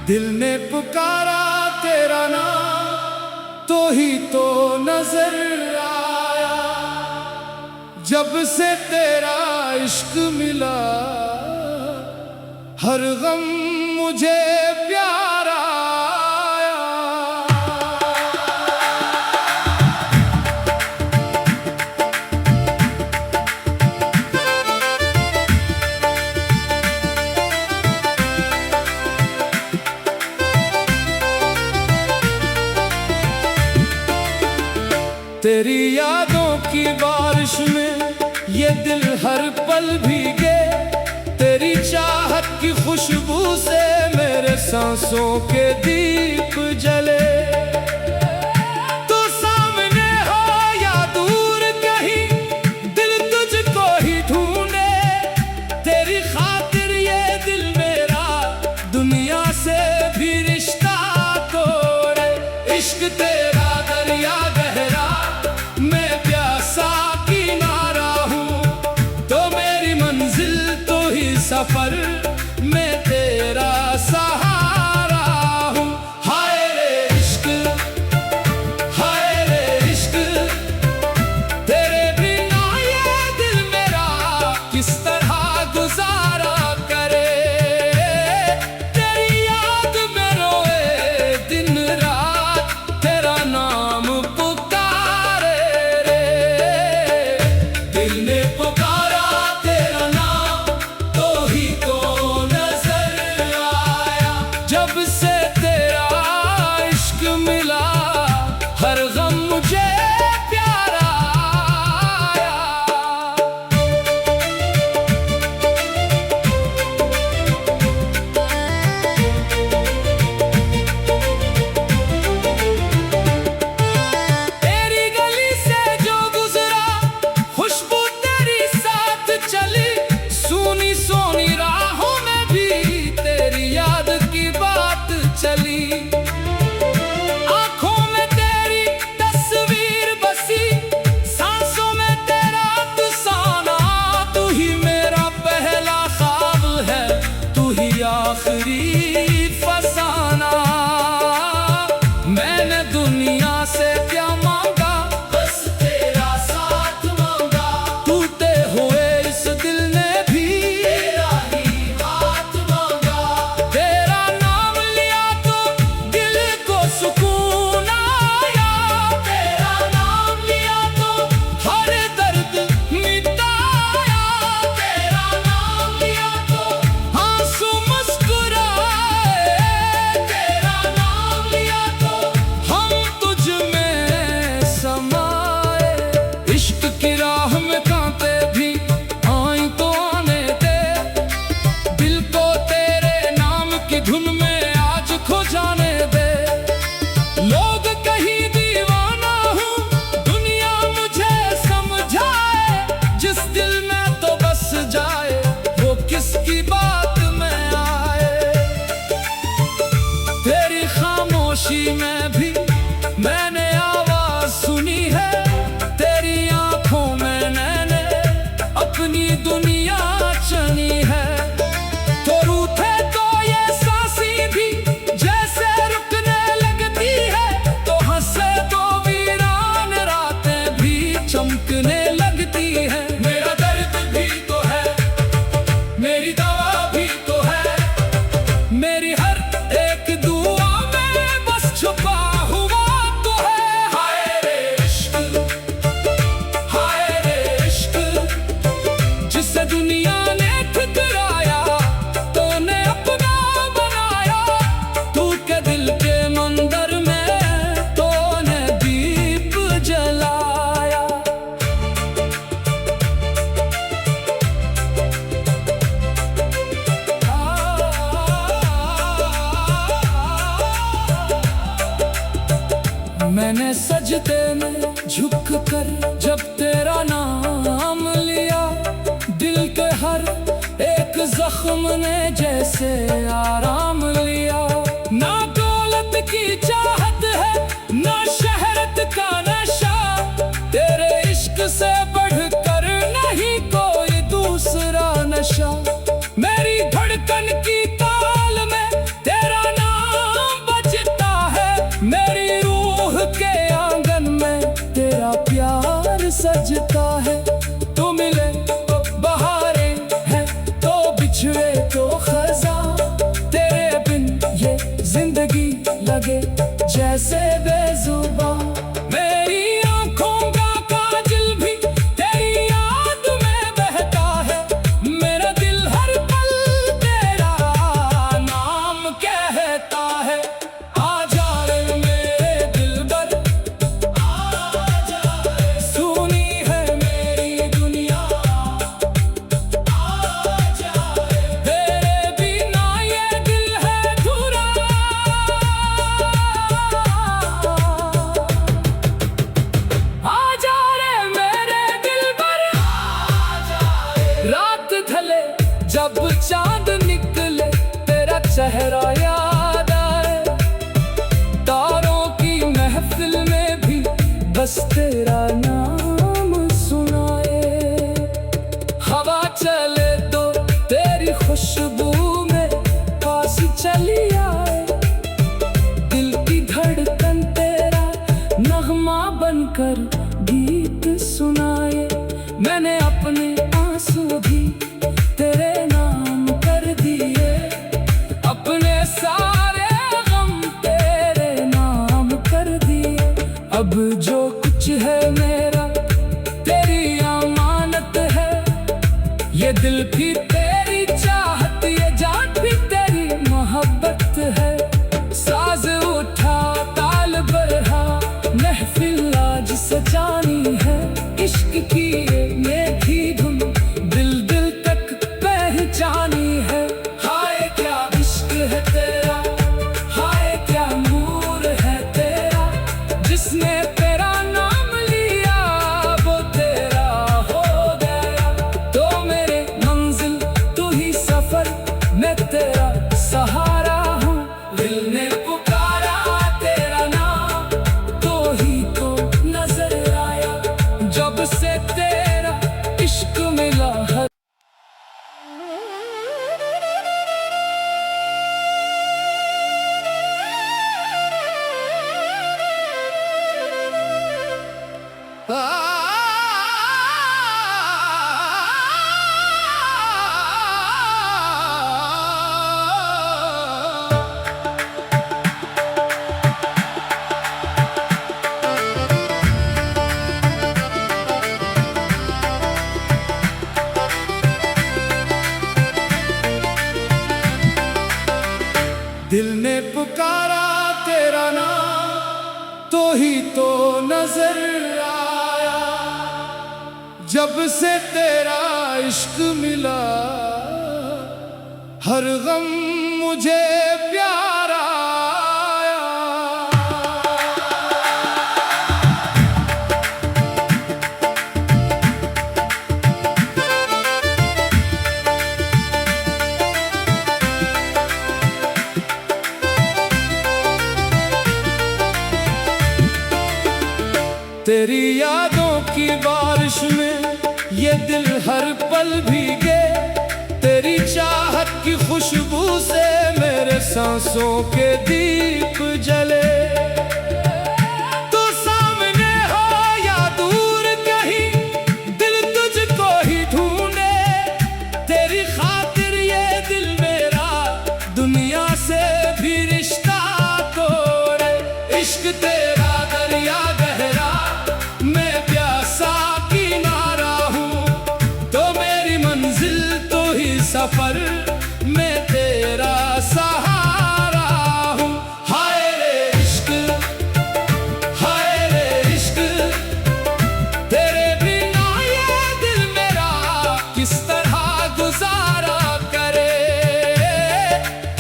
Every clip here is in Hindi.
दिल ने पुकारा तेरा नाम तो ही तो नजर आया। जब से तेरा इश्क मिला हर गम मुझे प्यारा आया। तेरी यादों की बारिश में ये दिल हर पल भीगे। तेरी चाहत की खुशबू से मेरे सांसों के दीप जले। तू सामने हो या दूर कहीं दिल तुझको ही ढूंढे। तेरी खातिर ये दिल मेरा दुनिया से भी रिश्ता तोड़े। इश्क तेरा दरिया गहरा मैं प्यासा किनारा हूँ, तो मेरी मंजिल तो ही सफर मैं तेरा सहारा हूँ। हाय रे इश्क, हाय रे इश्क, तेरे बिना ये दिल मेरा किस तरह गुजारा करे। तेरी याद में रोए दिन रात तेरा नाम हर गम मुझे प्यारा आया। तेरी गली से जो गुजरा खुशबू तेरी साथ चली। सुनी सोनी राहों में भी तेरी याद की बात चली। आखिरी फसाना मैंने दुनिया से क्या मांगा, बस तेरा साथ मांगा। टूटे हुए इस दिल ने भी तेरा ही हाथ मांगा। तेरा नाम लिया तो दिल को सुकून आया। तेरा नाम लिया तो हर दर्द मिटाया। तेरा नाम लिया तो आंसू किसकी बात में आए। तेरी खामोशी में भी मैंने आवाज सुनी है। तेरी आंखों में मैंने अपनी दुनिया चुनी है। तो रूठे तो ये सांसें भी जैसे रुकने लगती है। तो हंसे तो वीरान रातें भी चमकने लगती है। मेरा दर्द भी तो है, मेरी दवा भी तो है, मेरी हर एक दुआ में बस छुपा हुआ तो है। हाय रे इश्क, हाय रे इश्क, जिसे दुनिया ने ठुकराया तूने अपना बनाया। तू के दिल के मंदिर में तूने दीप जलाया। मैंने सजदे में झुक कर जब तेरा नाम लिया। दिल के हर एक जख्म ने जैसे आराम लिया। ना दौलत की चाहत है ना शहरत का नशा। तेरे इश्क से बढ़कर नहीं कोई दूसरा नशा। मेरी धड़कन की ताल में तेरा नाम जब चांद निकले तेरा चेहरा याद आए, तारों की महफिल में भी बस तेरा नाम सुनाए। हवा चले तो तेरी खुशबू में पास चली आए, दिल की धड़कन तेरा नगमा बनकर गीत सुनाए। मैंने अपने आंसू भी तेरे नाम कर दिए, अपने सारे गम तेरे नाम कर दिए। अब जो कुछ है मेरा तेरी अमानत है, ये दिल भी तेरी चाहत, ये जान भी तेरी मोहब्बत है। साज उठा ताल बढ़ा, महफिल आज सजानी है, इश्क की ये मीठी धुन दिल दिल तक पहचानी है। हाय क्या इश्क है तेरा, हाय क्या नूर है तेरा, जिसने तेरा नाम लिया वो तेरा हो गया। तो मेरे मंजिल तू ही सफर, मैं तेरा सहारा हूँ। दिल ने पुकारा तेरा नाम तो ही तो नजर आया, जब से तेरा इश्क मिला है। दिल ने पुकारा तेरा नाम तो ही तो नजर आया, जब से तेरा इश्क मिला हर गम मुझे प्यारा आया। तेरी यादों की बारिश में ये दिल हर पल भीगे, तेरी चाहत की खुशबू से मेरे सांसों के दीप जले। तू सामने हो या दूर कहीं, दिल तुझको ही ढूंढे, तेरी खातिर ये दिल मेरा दुनिया से भी रिश्ता तोड़े। इश्क तेरा दरिया गहरा, मैं प्यासा किनारा हूँ, तो मेरी मंजिल तो ही सफर, मैं तेरा सहारा हूँ। हाय रे इश्क, हाय रे इश्क, तेरे बिना ये दिल मेरा किस तरह गुजारा करे।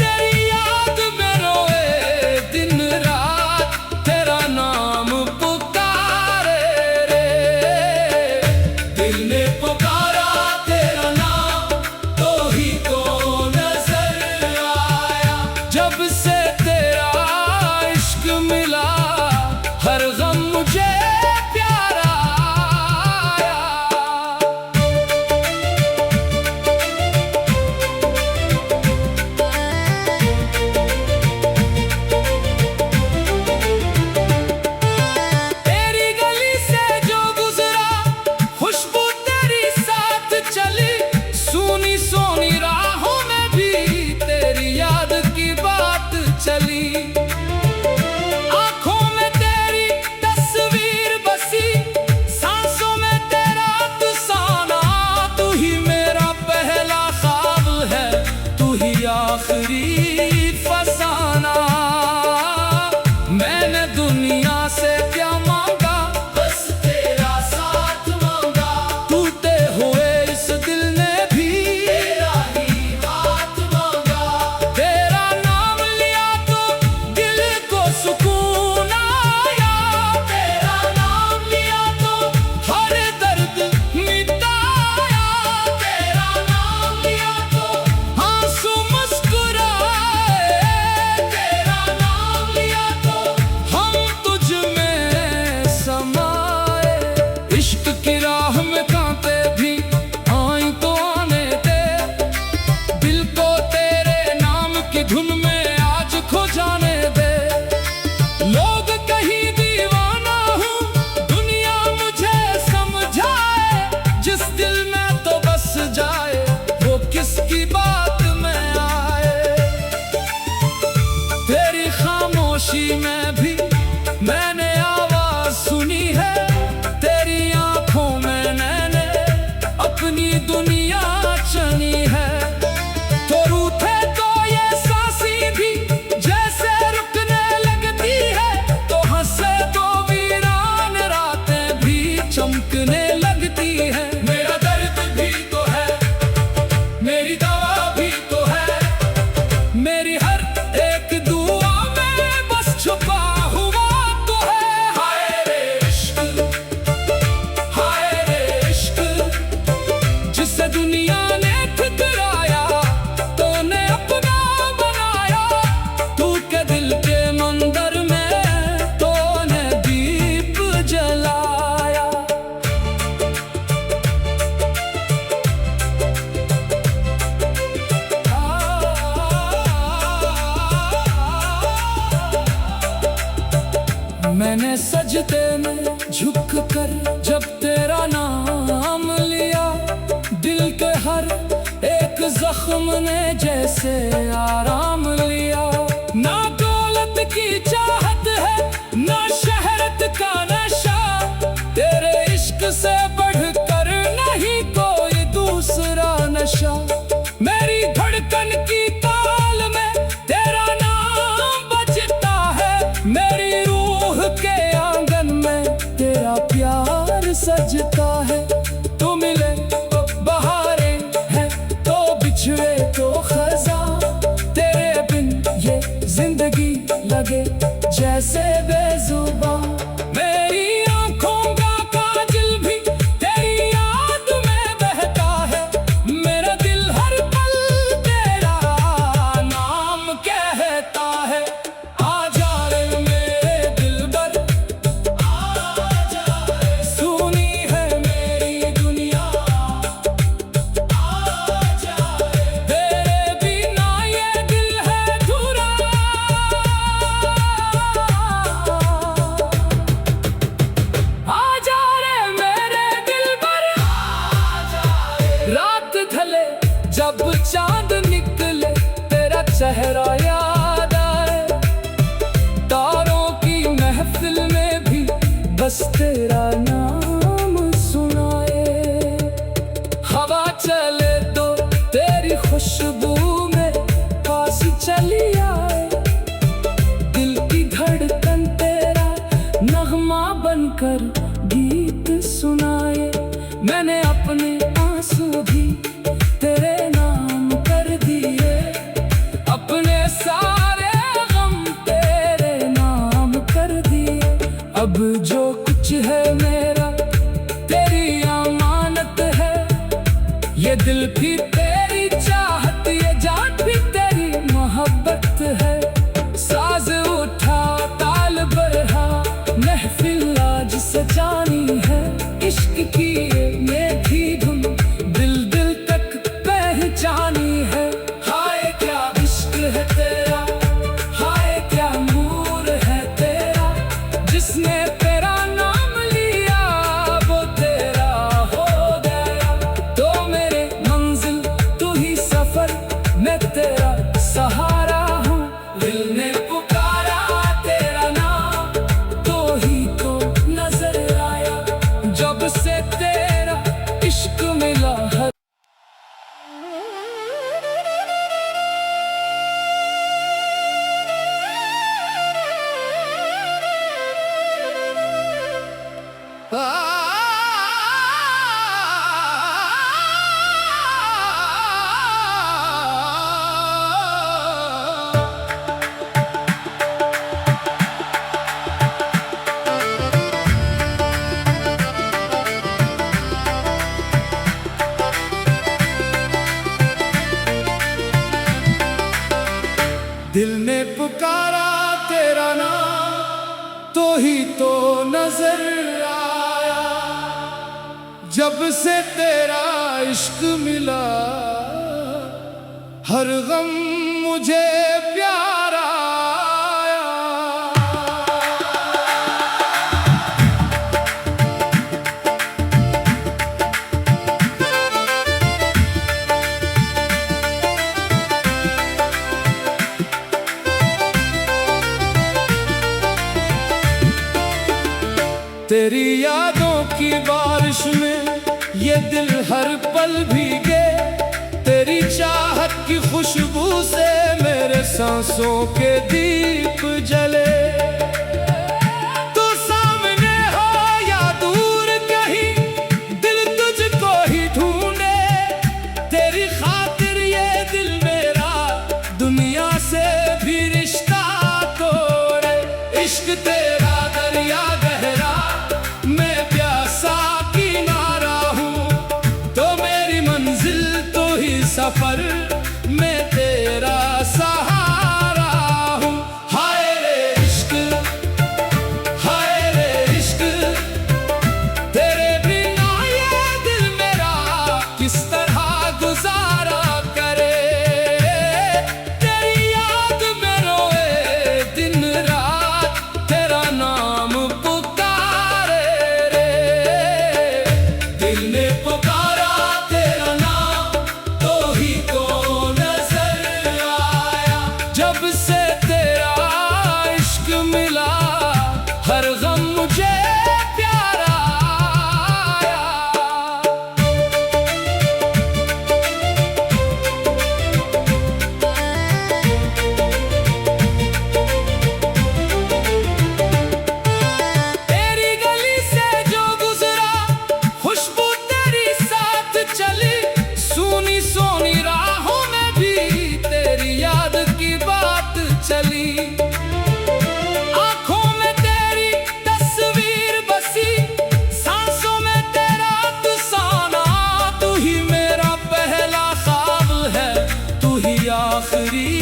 तेरी याद में रोए दिन रात, तेरा नाम पुकारे रे। दिल ने पुकारा तेरा नाम तो ही तो नजर मैंने सजदे में झुक कर जब तेरा नाम लिया, दिल के हर एक जख्म ने जैसे आराम लिया। ना दौलत की चाहत है ना शहरत का नशा, तेरे इश्क से बढ़कर नहीं कोई दूसरा नशा। मेरी धड़कन की ताल में तेरा नाम बजता है, मेरी रूह के आंगन में तेरा प्यार सजता है। तू मिले तो बहारें हैं, तो बिछड़े तो खज़ां, तेरे बिन ये जिंदगी लगे जैसे बेजुबां। मेरी आंखों का काजल भी तेरी याद में बहता है, मेरा दिल हर पल तेरा नाम कहता है। आजा रे मेरे दिलबर, आजा रे, सुनी है मेरी दुनिया, आजा रे, तेरे बिना ये दिल है अधूरा। आजा रे मेरे दिलबर, आजा रे, रात ढले जब चांद निकले तेरा चेहरा याद आए, तारों की महफिल में भी बस तेरा नाम सुनाए। हवा चले तो तेरी खुशबू में पास चली आए, दिल की धड़कन तेरा नगमा बनकर गीत सुनाए। मैंने अपने आंसू भी तेरे नाम कर दिए, अपने सारे गम तेरे नाम कर दिए। अब जो कुछ है मेरा तेरी अमानत है, ये दिल भी तेरी चाहत, ये जान भी तेरी मोहब्बत है। साज उठा ताल बढ़ा, महफिल आज सजानी है, इश्क की ये मीठी धुन दिल दिल तक पहचानी है। हाय क्या इश्क है तेरा, हाय क्या नूर है तेरा, जिसने तेरा नाम लिया वो तेरा हो गया। तो मेरे मंजिल तू ही सफर, मैं तेरा सहारा हूँ। दिल ने पुकारा तेरा नाम, तो ही तो नजर आया, जब से तेरा इश्क मिला है। दिल ने पुकारा तेरा नाम, तो ही तो नजर आया, जब से तेरा इश्क मिला हर गम मुझे प्यारा आया। तेरी यादों की बारिश में ये दिल हर पल भीगे, तेरी चाहत की खुशबू से मेरे सांसों के दीप जले। तू सामने हो या दूर कहीं, दिल तुझको ही ढूंढे, तेरी खातिर ये दिल मेरा दुनिया से भी रिश्ता तोड़े। इश्क तेरा दरिया गहरा, मैं प्यासा किनारा हूँ, तो मेरी मंजिल तो ही सफर, मैं तेरा सहारा हूँ। हाय रे इश्क, हाय रे इश्क, तेरे बिना ये दिल मेरा किस तरह गुजारा करे। तेरी याद में रोए दिन रात, तेरा नाम आखिरी